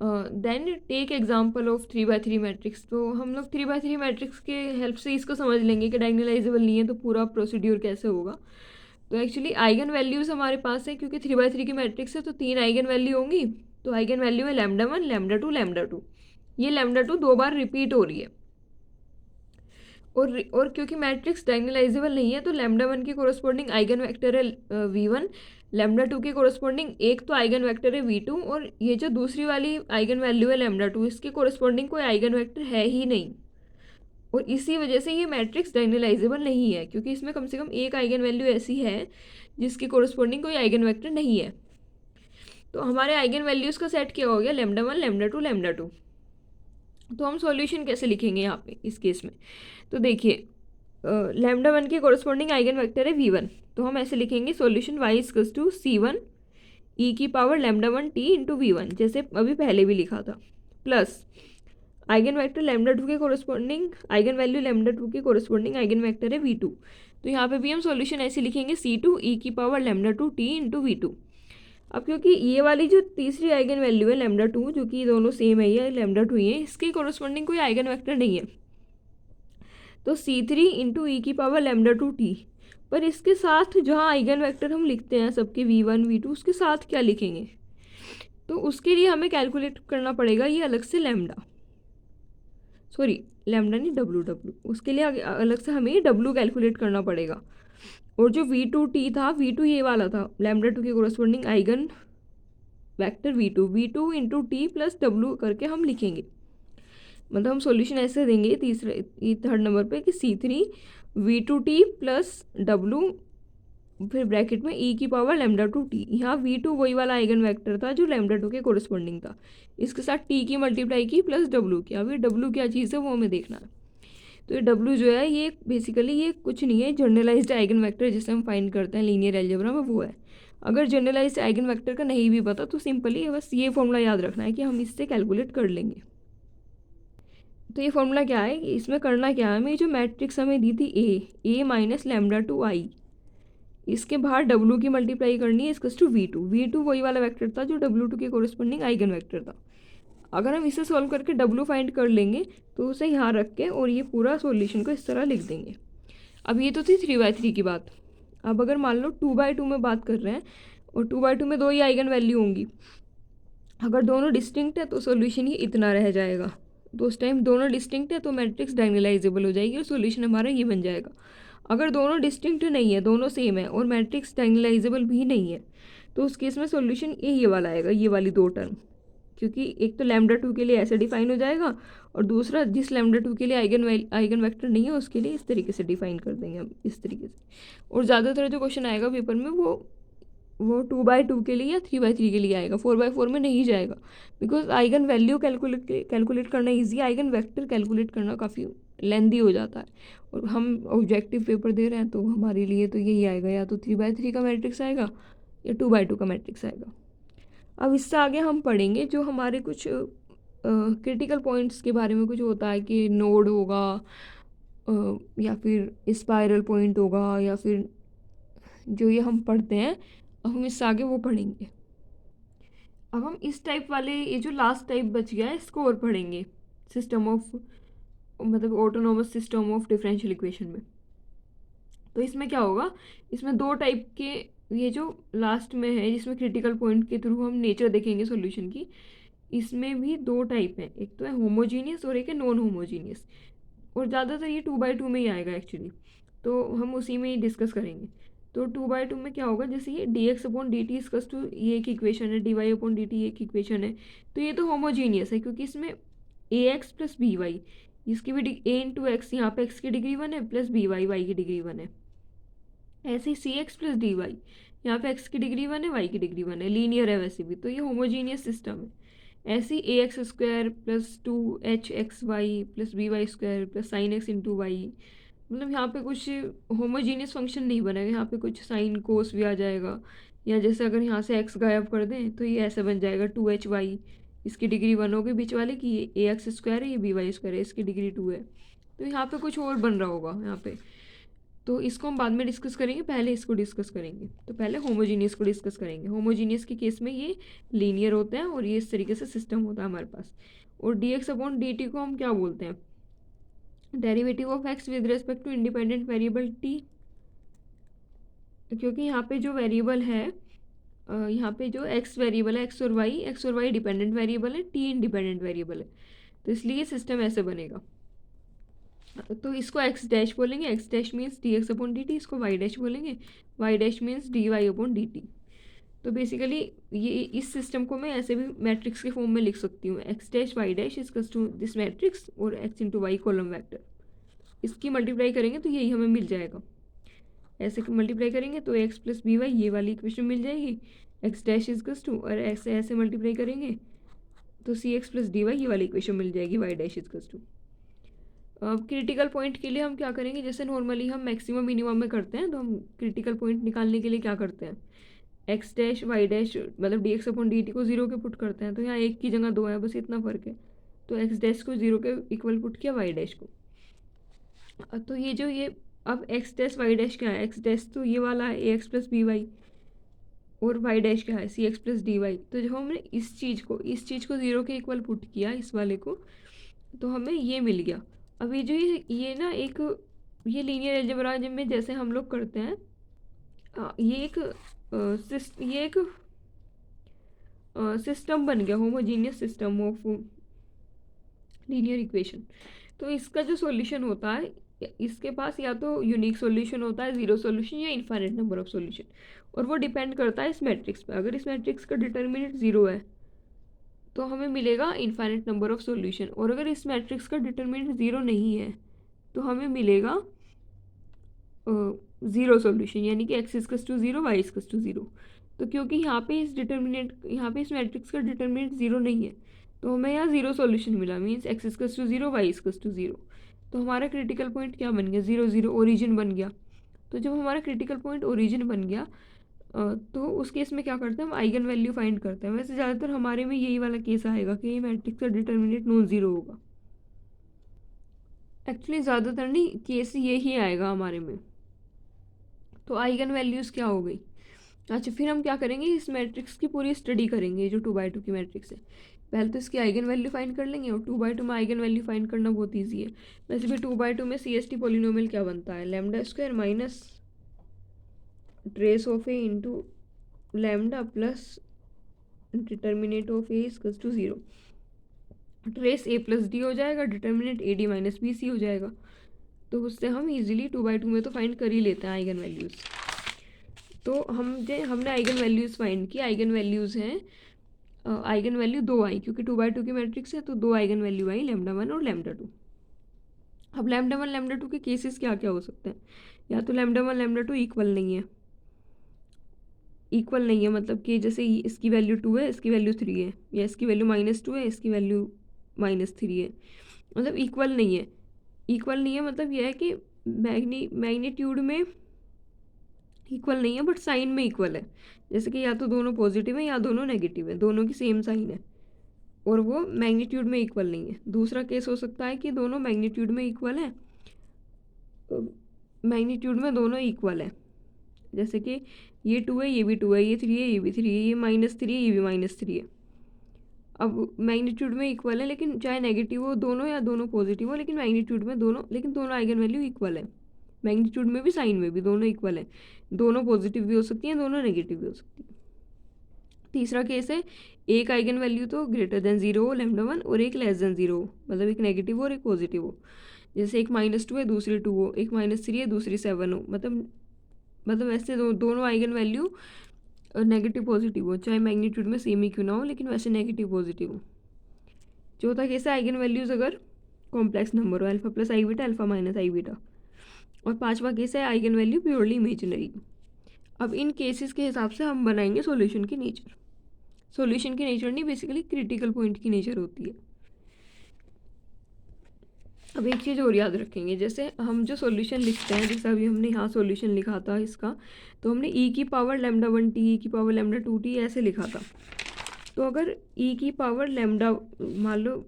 S1: then take example of 3x3 matrix. तो हम लोग 3x3 मैट्रिक्स के हेल्प से इसको समझ लेंगे कि डायगोनलाइजेबल नहीं है तो पूरा प्रोसीड्यूर कैसे होगा। तो एक्चुअली आइगन वैल्यूज़ हमारे पास है, क्योंकि 3x3 की मैट्रिक्स है तो 3 आइगन वैल्यू होंगी। तो आइगन वैल्यू है λ1 λ2 λ2, ये λ2 2 बार रिपीट हो रही है, और क्योंकि मैट्रिक्स डायगोनलाइजेबल नहीं है तो λ1 की कोरस्पॉन्डिंग आइगन वेक्टर है v1, λ2 की कोरस्पॉन्डिंग एक तो आइगन वेक्टर है v2, और ये जो दूसरी वाली आइगन वैल्यू है λ2 इसके कोरस्पॉन्डिंग कोई आइगन वेक्टर है ही नहीं। और इसी वजह से ये मैट्रिक्स डायगोनलाइजेबल नहीं है, क्योंकि इसमें कम से कम एक आइगन वैल्यू ऐसी है जिसकी कोरस्पॉन्डिंग कोई आइगन वेक्टर नहीं है। तो हमारे आइगन वैल्यूज़ का सेट क्या हो गया, लैम्डा 1 लैम्डा 2 लैम्डा 2। तो हम सॉल्यूशन कैसे लिखेंगे यहाँ पे इस केस में, तो देखिए लैम्डा 1 के कोरस्पॉन्डिंग आइगन वेक्टर है v1, तो हम ऐसे लिखेंगे solution y equals to c1 e की power lambda 1 t into v1, जैसे अभी पहले भी लिखा था, प्लस आइगन वेक्टर लैम्डा 2 के कोरस्पॉन्डिंग आइगन वैल्यू लैम्डा 2 के कोरस्पॉन्डिंग आइगन वेक्टर है v2, तो यहाँ पे भी हम सॉल्यूशन ऐसे लिखेंगे c2 e की power lambda 2 t into v2। अब क्योंकि ये वाली जो तीसरी आइगन वैल्यू है लैम्डा 2, जो कि दोनों सेम है, ये लैम्डा 2 ही है, इसके कोरस्पॉन्डिंग कोई आइगन वेक्टर नहीं है, तो c3 इंटू ई की पावर लैम्डा 2 t। पर इसके साथ जहाँ आइगन वेक्टर हम लिखते हैं सबके v1 v2, उसके साथ क्या लिखेंगे, तो उसके लिए हमें कैलकुलेट करना पड़ेगा ये अलग से लैम्डा नहीं w, उसके लिए अलग से हमें w कैलकुलेट करना पड़ेगा। और जो v2t था, v2 ये वाला था लैम्डा 2 के corresponding eigen vector v2 into T plus w करके हम लिखेंगे। मतलब हम सॉल्यूशन ऐसे देंगे थर्ड नंबर पे कि c3 v2t प्लस w, फिर ब्रैकेट में e की पावर लैम्डा 2t। यहाँ v2 वही वाला आइगन वेक्टर था जो लैम्डा 2 के कोरस्पॉन्डिंग था, इसके साथ t की मल्टीप्लाई की प्लस w की। अब ये w क्या चीज़ है वो हमें देखना है। तो ये w जो है ये बेसिकली ये कुछ नहीं है, जनरलाइज्ड आइगन वेक्टर जिसे हम फाइंड करते हैं लीनियर अलजेब्रा में, वो है। अगर जनरलाइज्ड आइगन वेक्टर का नहीं भी पता तो सिंपली बस ये फॉर्मूला याद रखना है कि हम इससे कैलकुलेट कर लेंगे। तो ये फॉर्मूला क्या है, इसमें करना क्या है, हमें जो मैट्रिक्स हमें दी थी ए माइनस लैम्डा 2 आई, इसके बाहर w की मल्टीप्लाई करनी है इसकस टू v2 वही वाला वेक्टर था जो w2 के कोरस्पॉन्डिंग आइगन वेक्टर था। अगर हम इसे सॉल्व करके w फाइंड कर लेंगे तो उसे यहाँ रख के और ये पूरा सॉल्यूशन को इस तरह लिख देंगे। अब ये तो थी 3/3 की बात। अब अगर मान लो 2/2 में बात कर रहे हैं और 2/2 में दो ही आइगन वैल्यू होंगी, अगर दोनों डिस्टिंक्ट है तो सॉल्यूशन ही इतना रह जाएगा, तो उस टाइम दोनों डिस्टिंक्ट है तो मैट्रिक्स डायगोनलाइजेबल हो जाएगी और सॉल्यूशन हमारा ये बन जाएगा। अगर दोनों डिस्टिंक्ट नहीं है, दोनों सेम है और मैट्रिक्स डायगोनलाइजेबल भी नहीं है, तो उस केस में सॉल्यूशन ये वाला आएगा, ये वाली दो टर्म, क्योंकि एक तो लैम्डा 2 के लिए ऐसे डिफाइन हो जाएगा और दूसरा जिस लैम्डा 2 के लिए आइगन वेक्टर नहीं है उसके लिए इस तरीके से डिफाइन कर देंगे हम, इस तरीके से। और ज़्यादातर जो क्वेश्चन आएगा पेपर में वो 2/2 के लिए या 3/3 के लिए आएगा, 4/4 में नहीं जाएगा, बिकॉज आइगन वैल्यू कैलकुलेट करना ईजी, आइगन वेक्टर कैलकुलेट करना काफ़ी लेंदी हो जाता है। और हम ऑब्जेक्टिव पेपर दे रहे हैं तो हमारे लिए तो यही आएगा, या तो 3/3 का मैट्रिक्स आएगा या 2/2 का मैट्रिक्स आएगा। अब इससे आगे हम पढ़ेंगे जो हमारे कुछ क्रिटिकल पॉइंट्स के बारे में कुछ होता है कि नोड होगा या फिर स्पाइरल पॉइंट होगा, या फिर जो ये हम पढ़ते हैं, अब हम इससे आगे वो पढ़ेंगे। अब हम इस टाइप वाले, ये जो लास्ट टाइप बच गया है इसको और पढ़ेंगे, सिस्टम ऑफ मतलब autonomous system of differential equation में। तो इसमें क्या होगा, इसमें दो टाइप के, ये जो लास्ट में है जिसमें क्रिटिकल पॉइंट के थ्रू हम नेचर देखेंगे सॉल्यूशन की, इसमें भी दो टाइप है, एक तो है होमोजीनियस और एक है नॉन होमोजीनियस, और ज़्यादातर ये 2/2 में ही आएगा एक्चुअली, तो हम उसी में ही डिस्कस करेंगे। तो 2/2 में क्या होगा, जैसे ये dx/dt इसकस टू ये एक इक्वेशन है, dy/dt एक इक्वेशन है, तो ये तो होमोजीनियस है क्योंकि इसमें ax प्लस बी वाई, जिसकी भी a इंटू एक्स, यहाँ पे x की डिग्री 1 है प्लस बी वाई, वाई की डिग्री 1 है। ऐसे ही सी एक्स प्लस डी वाई, यहाँ पे x की डिग्री 1 है, y की डिग्री 1 है, लीनियर है वैसे भी, तो ये होमोजीनियस सिस्टम है। ऐसे ही ax² plus 2hxy plus by² plus sin x into Y, मतलब यहाँ पे कुछ होमोजीनियस फंक्शन नहीं बनेगा, यहाँ पे कुछ साइन कोस भी आ जाएगा, या जैसे अगर यहाँ से x गायब कर दें तो ये ऐसे बन जाएगा 2hy, इसकी डिग्री 1 होगी बीच वाले की, ये ax² है, ये by² है, इसकी डिग्री 2 है, तो यहाँ पे कुछ और बन रहा होगा यहाँ पे, तो इसको हम बाद में डिस्कस करेंगे, पहले इसको डिस्कस करेंगे। तो पहले होमोजीनियस को डिस्कस करेंगे। होमोजीनियस के केस में ये लीनियर होते हैं और ये इस तरीके से सिस्टम होता है हमारे पास। और dx/dt को हम क्या बोलते हैं, derivative of x with respect to independent variable t, क्योंकि यहाँ पे जो वेरिएबल है, यहाँ पे जो x वेरिएबल है, x और y डिपेंडेंट वेरिएबल है, t इंडिपेंडेंट वेरिएबल है, तो इसलिए सिस्टम ऐसे बनेगा। तो इसको x डैश बोलेंगे, x डैश मीन्स dx/dt, इसको y डैश बोलेंगे, y डैश मीन्स dy/dt। तो बेसिकली ये इस सिस्टम को मैं ऐसे भी मैट्रिक्स के फॉर्म में लिख सकती हूँ, x dash y dash is to this matrix और x into Y column vector. इसकी मल्टीप्लाई करेंगे तो यही हमें मिल जाएगा। ऐसे मल्टीप्लाई करेंगे तो एक्स प्लस बी वाई ये वाली इक्वेशन मिल जाएगी, एक्स डैश इजकस टू, और ऐसे ऐसे मल्टीप्लाई करेंगे तो सी एक्स प्लस डी वाई ये वाली इक्वेशन मिल जाएगी, वाई डैश इजकस टू। अब क्रिटिकल पॉइंट के लिए हम क्या करेंगे, जैसे नॉर्मली हम मैक्सिमम मिनिमम में करते हैं, तो हम क्रिटिकल पॉइंट निकालने के लिए क्या करते हैं, एक्स डैश वाई डैश मतलब D x upon D T को जीरो के पुट करते हैं, तो यहाँ एक की जगह दो है, बस इतना फ़र्क है। तो एक्स डैश को जीरो के इक्वल पुट किया वाई डैश को। तो ये जो ये अब एक्स डैश वाई डैश क्या है, एक्स डैश तो ये वाला है ए एक्स प्लस बी वाई, और वाई डैश क्या है सी एक्स प्लस डी वाई। तो जब हमने इस चीज़ को जीरो के इक्वल पुट किया इस वाले को, तो हमें ये मिल गया। अब ये जो ये ना एक ये लीनियर अलजेब्रा में जैसे हम लोग करते हैं, ये एक सिस्टम बन गया, homogeneous system of linear equation. तो इसका जो सॉल्यूशन होता है, इसके पास या तो यूनिक सॉल्यूशन होता है, ज़ीरो सॉल्यूशन, या इनफाइनाइट नंबर ऑफ सॉल्यूशन, और वो डिपेंड करता है इस मैट्रिक्स पे। अगर इस मैट्रिक्स का डिटर्मिनेंट ज़ीरो है तो हमें मिलेगा इनफाइनाइट नंबर ऑफ सॉल्यूशन, और अगर इस मैट्रिक्स का डिटर्मिनेंट ज़ीरो नहीं है तो हमें मिलेगा ज़ीरो सॉल्यूशन, यानी कि X इजकस to zero, Y इजकस to zero. तो क्योंकि यहाँ पे इस मैट्रिक्स का डिटर्मिनेंट ज़ीरो नहीं है, तो हमें यहाँ ज़ीरो सॉल्यूशन मिला, means X इजकस to zero, Y इजकस to zero. तो हमारा क्रिटिकल पॉइंट क्या बन गया, ज़ीरो ज़ीरो, ओरिजिन बन गया। तो जब हमारा क्रिटिकल पॉइंट ओरिजिन बन गया, तो उस केस में क्या करते हैं, हम आइगन वैल्यू फाइंड करते हैं। वैसे ज़्यादातर हमारे में यही वाला केस आएगा कि ये मैट्रिक्स का डिटर्मिनेंट नॉन ज़ीरो होगा। एक्चुअली ज़्यादातर नहीं, केस यही आएगा हमारे में। तो आइगन वैल्यूज़ क्या हो गई। अच्छा, फिर हम क्या करेंगे, इस मैट्रिक्स की पूरी स्टडी करेंगे, जो 2x2 की मैट्रिक्स है। पहले तो इसकी आइगन वैल्यू फाइंड कर लेंगे, और 2x2 में आइगन वैल्यू फाइंड करना बहुत ईजी है। वैसे भी 2x2 में CST पॉलिनोमियल क्या बनता है, lambda square minus trace of A into lambda plus determinant of A equals to zero. Trace A plus D हो जाएगा, determinant A D minus B C हो जाएगा। तो उससे हम इजीली 2x2 में तो फाइंड कर ही लेते हैं आइगन वैल्यूज़। तो हमने आइगन वैल्यूज़ फाइंड की। आइगन वैल्यूज़ हैं, आइगन वैल्यू दो आई, क्योंकि 2x2 की मैट्रिक्स है, तो दो आइगन वैल्यू आई, लैम्डा 1 और लैम्डा 2। अब लैम्डा 1 लैम्डा 2 के केसेस क्या क्या हो सकते हैं, या तो लैम्डा 1 लैम्डा 2 इक्वल नहीं है, मतलब कि जैसे इसकी वैल्यू 2 है, इसकी वैल्यू 3 है, या इसकी वैल्यू -2 है, इसकी वैल्यू -3 है, मतलब इक्वल नहीं है। मतलब यह है कि मैग्नीट्यूड में इक्वल नहीं है, बट साइन में इक्वल है। जैसे कि या तो दोनों पॉजिटिव है या दोनों नेगेटिव है, दोनों की सेम साइन है, और वो मैग्नीट्यूड में इक्वल नहीं है। दूसरा केस हो सकता है कि दोनों मैग्नीट्यूड में इक्वल है, मैग्नीट्यूड में दोनों इक्वल है, जैसे कि ये 2 है, ये भी 2 है, ये 3 है, ये भी 3 है, ये -3 है, ये भी -3 है। अब मैग्नीट्यूड में इक्वल है, लेकिन चाहे नेगेटिव हो दोनों या दोनों पॉजिटिव हो, लेकिन मैग्नीट्यूड में दोनों आइगन वैल्यू इक्वल है। मैग्नीट्यूड में भी साइन में भी दोनों इक्वल है, दोनों पॉजिटिव भी हो सकती हैं, दोनों नेगेटिव भी हो सकती हैं। तीसरा केस है, एक आइगन वैल्यू तो ग्रेटर देन 0 हो लैम्डा 1, और एक लेस देन 0 हो, मतलब एक नेगेटिव हो और एक पॉजिटिव हो। जैसे एक -2 है, दूसरी 2 हो, एक -3 है, दूसरी 7 हो, मतलब ऐसे दोनों आइगन वैल्यू नेगेटिव पॉजिटिव हो, चाहे मैग्नीट्यूड में सेम ही क्यों ना हो, लेकिन वैसे नेगेटिव पॉजिटिव हो। चौथा केस है, आइगन वैल्यूज़ अगर कॉम्प्लेक्स नंबर हो, alpha plus i beta, alpha minus i beta. और पांचवा केस है, आइगन वैल्यू प्योरली इमेजिनरी। अब इन केसेस के हिसाब से हम बनाएंगे सॉल्यूशन की नेचर। सॉल्यूशन की नेचर नहीं, बेसिकली क्रिटिकल पॉइंट की नेचर होती है। अब एक चीज़ और याद रखेंगे, जैसे हम जो सॉल्यूशन लिखते हैं, जैसे अभी हमने यहाँ सॉल्यूशन लिखा था इसका, तो हमने e की पावर लैम्डा 1t, e की पावर लैम्डा 2t ऐसे लिखा था। तो अगर e की पावर लैम्डा, मान लो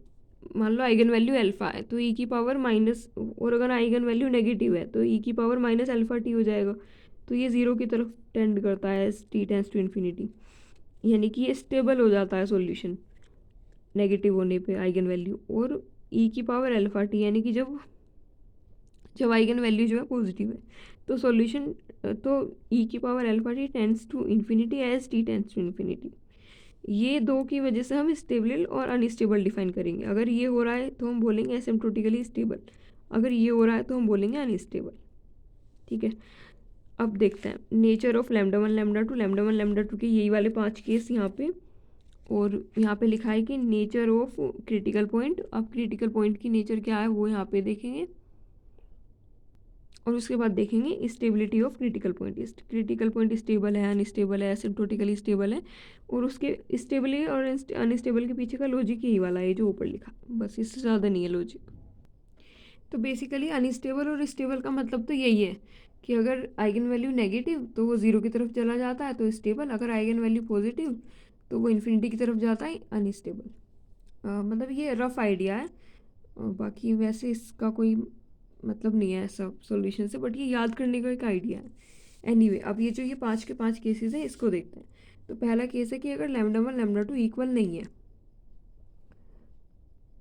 S1: आइगन वैल्यू अल्फ़ा है, तो e की पावर माइनस, और अगर आइगन वैल्यू नेगेटिव है तो e की पावर माइनस अल्फ़ा टी हो जाएगा। तो ये ज़ीरो की तरफ टेंड करता है as t tends to infinity, यानी कि ये स्टेबल हो जाता है सॉल्यूशन नेगेटिव होने पे आइगन वैल्यू। और e की पावर अल्फ़ा टी, यानी कि जब आइगन वैल्यू जो है पॉजिटिव है, तो सॉल्यूशन तो e की power alpha T tends to infinity as t tends to infinity. ये दो की वजह से हम स्टेबल और अनस्टेबल डिफाइन करेंगे। अगर ये हो रहा है तो हम बोलेंगे एसिम्प्टोटिकली स्टेबल, अगर ये हो रहा है तो हम बोलेंगे अनस्टेबल। ठीक है, अब देखते हैं nature of lambda 1 lambda 2, lambda 1 lambda 2 के यही वाले 5 केस यहाँ पे, और यहाँ पे लिखा है कि नेचर ऑफ क्रिटिकल पॉइंट। अब क्रिटिकल पॉइंट की नेचर क्या है वो यहाँ पे देखेंगे। और उसके बाद देखेंगे stability of critical point. Critical point stable है, अनस्टेबल है, एसिम्प्टोटिकली स्टेबल है, और उसके स्टेबल और अनस्टेबल के पीछे का लॉजिक यही वाला है जो ऊपर लिखा, बस इससे ज़्यादा नहीं है लॉजिक। तो बेसिकली अनस्टेबल और स्टेबल का मतलब तो यही है कि अगर आइगन वैल्यू नेगेटिव तो वो ज़ीरो की तरफ चला जाता है तो स्टेबल, अगर आइगन वैल्यू पॉजिटिव तो वो इन्फिनिटी की तरफ जाता है अनस्टेबल। मतलब ये रफ आइडिया है, बाकी वैसे इसका कोई मतलब नहीं है ऐसा सॉल्यूशन से, बट ये याद करने का एक आइडिया है। एनीवे अब ये जो ये 5 के 5 केसेस हैं इसको देखते हैं। तो पहला केस है कि अगर λ1 λ2 इक्वल नहीं है,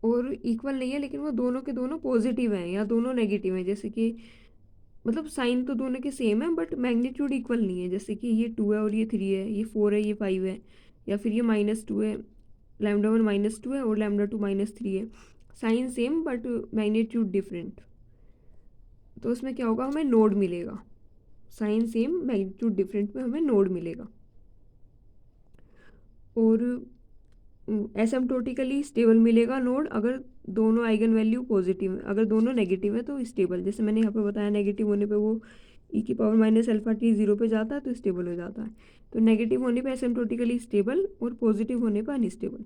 S1: और इक्वल नहीं है लेकिन वो दोनों के दोनों पॉजिटिव हैं या दोनों नेगेटिव हैं, जैसे कि मतलब साइन तो दोनों के सेम है बट मैग्नीट्यूड इक्वल नहीं है, जैसे कि ये 2 है और ये 3 है, ये 4 है ये 5 है, या फिर ये -2 है, λ1 -2 है और λ2 -3 है, sign same but magnitude different. तो उसमें क्या होगा, हमें नोड मिलेगा, साइन सेम मैग्नीट्यूड डिफरेंट में हमें नोड मिलेगा। और एसिम्प्टोटिकली स्टेबल मिलेगा नोड अगर दोनों आइगन वैल्यू पॉजिटिव है, अगर दोनों नेगेटिव है तो स्टेबल, जैसे मैंने यहाँ पे बताया नेगेटिव होने पे वो e⁻ -αt 0 पे जाता है तो स्टेबल हो जाता है। तो नेगेटिव होने पे एसिम्प्टोटिकली स्टेबल और पॉजिटिव होने पे अनस्टेबल।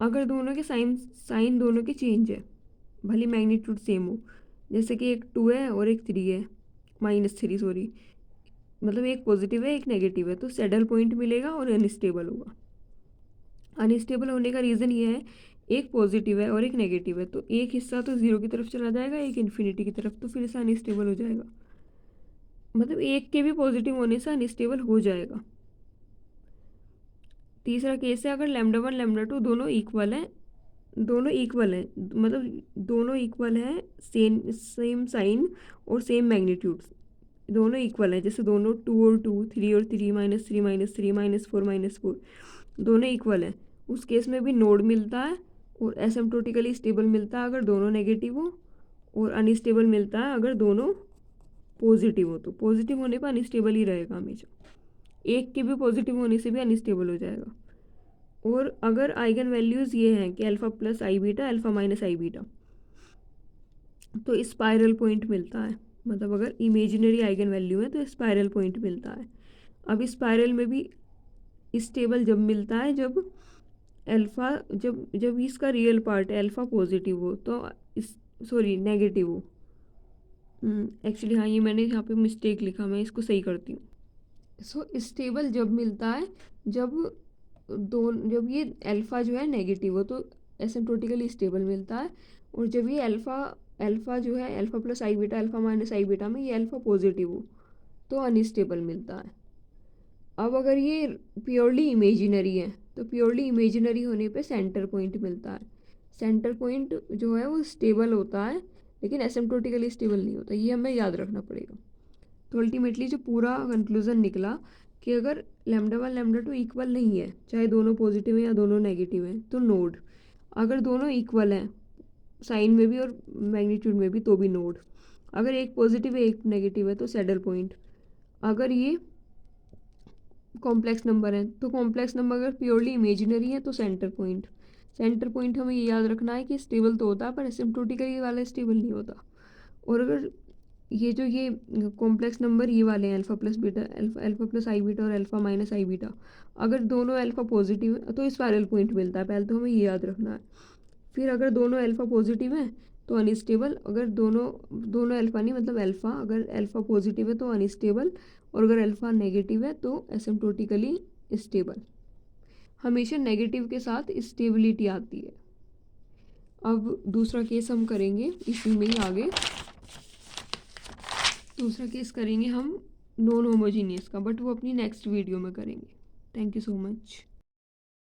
S1: अगर दोनों के साइन दोनों के चेंज है, भले मैग्नीट्यूड सेम हो, जैसे कि एक 2 है और एक 3 है, -3 सॉरी, मतलब एक पॉजिटिव है एक नेगेटिव है, तो सैडल पॉइंट मिलेगा और अनस्टेबल होगा। अनस्टेबल होने का रीज़न ये है, एक पॉजिटिव है और एक नेगेटिव है, तो एक हिस्सा तो 0 की तरफ चला जाएगा, एक इन्फिनिटी की तरफ, तो फिर से अनस्टेबल हो जाएगा। मतलब एक के भी पॉजिटिव होने से अनस्टेबल हो जाएगा। तीसरा केस है अगर λ1 λ2 दोनों इक्वल हैं, मतलब दोनों इक्वल हैं, सेम साइन और सेम मैग्नीट्यूड, दोनों इक्वल हैं, जैसे दोनों 2 और 2, 3 और 3, -3 -3 -4 -4 दोनों इक्वल हैं, उस केस में भी नोड मिलता है और एसिम्प्टोटिकली स्टेबल मिलता है अगर दोनों नेगेटिव हो, और अनस्टेबल मिलता है अगर दोनों पॉजिटिव हो। तो पॉजिटिव होने पर अनस्टेबल ही रहेगा हमेशा, एक के भी पॉजिटिव होने से भी अनस्टेबल हो जाएगा। और अगर आइगन वैल्यूज़ ये हैं कि alpha plus i beta alpha minus i beta, तो स्पाइरल पॉइंट मिलता है, मतलब अगर इमेजिनरी आइगन वैल्यू है तो स्पाइरल पॉइंट मिलता है। अब स्पाइरल में भी स्टेबल जब मिलता है जब अल्फ़ा जब इसका रियल पार्ट है अल्फ़ा पॉजिटिव हो, तो सॉरी नेगेटिव हो, एक्चुअली हाँ ये मैंने यहाँ पे मिस्टेक लिखा, मैं इसको सही करती हूँ। सो स्टेबल जब मिलता है जब ये अल्फ़ा जो है नेगेटिव हो तो एसिम्प्टोटिकली स्टेबल मिलता है, और जब ये अल्फ़ा जो है alpha plus i beta alpha minus i beta में ये अल्फ़ा पॉजिटिव हो तो अनस्टेबल मिलता है। अब अगर ये प्योरली इमेजिनरी है तो प्योरली इमेजिनरी होने पे सेंटर पॉइंट मिलता है, सेंटर पॉइंट जो है वो स्टेबल होता है लेकिन एसिम्प्टोटिकली स्टेबल नहीं होता, ये हमें याद रखना पड़ेगा। तो अल्टीमेटली जो पूरा कंक्लूजन निकला कि अगर λ1 λ2 इक्वल नहीं है, चाहे दोनों पॉजिटिव हैं या दोनों नेगेटिव हैं, तो नोड, अगर दोनों इक्वल हैं साइन में भी और मैग्नीट्यूड में भी तो भी नोड, अगर एक पॉजिटिव है एक नेगेटिव है तो सैडल पॉइंट, अगर ये कॉम्प्लेक्स नंबर है तो कॉम्प्लेक्स नंबर अगर प्योरली इमेजिनरी है तो सेंटर पॉइंट। सेंटर पॉइंट हमें ये याद रखना है कि स्टेबल तो होता है पर एसिम्प्टोटिकली वाला स्टेबल नहीं होता। और अगर ये कॉम्प्लेक्स नंबर ये वाले हैं alpha plus beta alpha plus i beta और अल्फ़ा माइनस आई बीटा, अगर दोनों अल्फ़ा पॉजिटिव है तो स्पाइरल पॉइंट मिलता है, पहले तो हमें ये याद रखना है। फिर अगर दोनों अल्फ़ा पॉजिटिव है तो अनस्टेबल, अगर दोनों अल्फ़ा नहीं मतलब अल्फ़ा, अगर अल्फ़ा पॉजिटिव है तो अनस्टेबल, और अगर अल्फ़ा नेगेटिव है तो एसिम्प्टोटिकली स्टेबल। हमेशा नेगेटिव के साथ स्टेबिलिटी आती है। अब दूसरा केस हम करेंगे इसी में ही आगे, दूसरा केस करेंगे हम नॉन होमोजीनियस का, बट वो अपनी नेक्स्ट वीडियो में करेंगे। Thank you so much.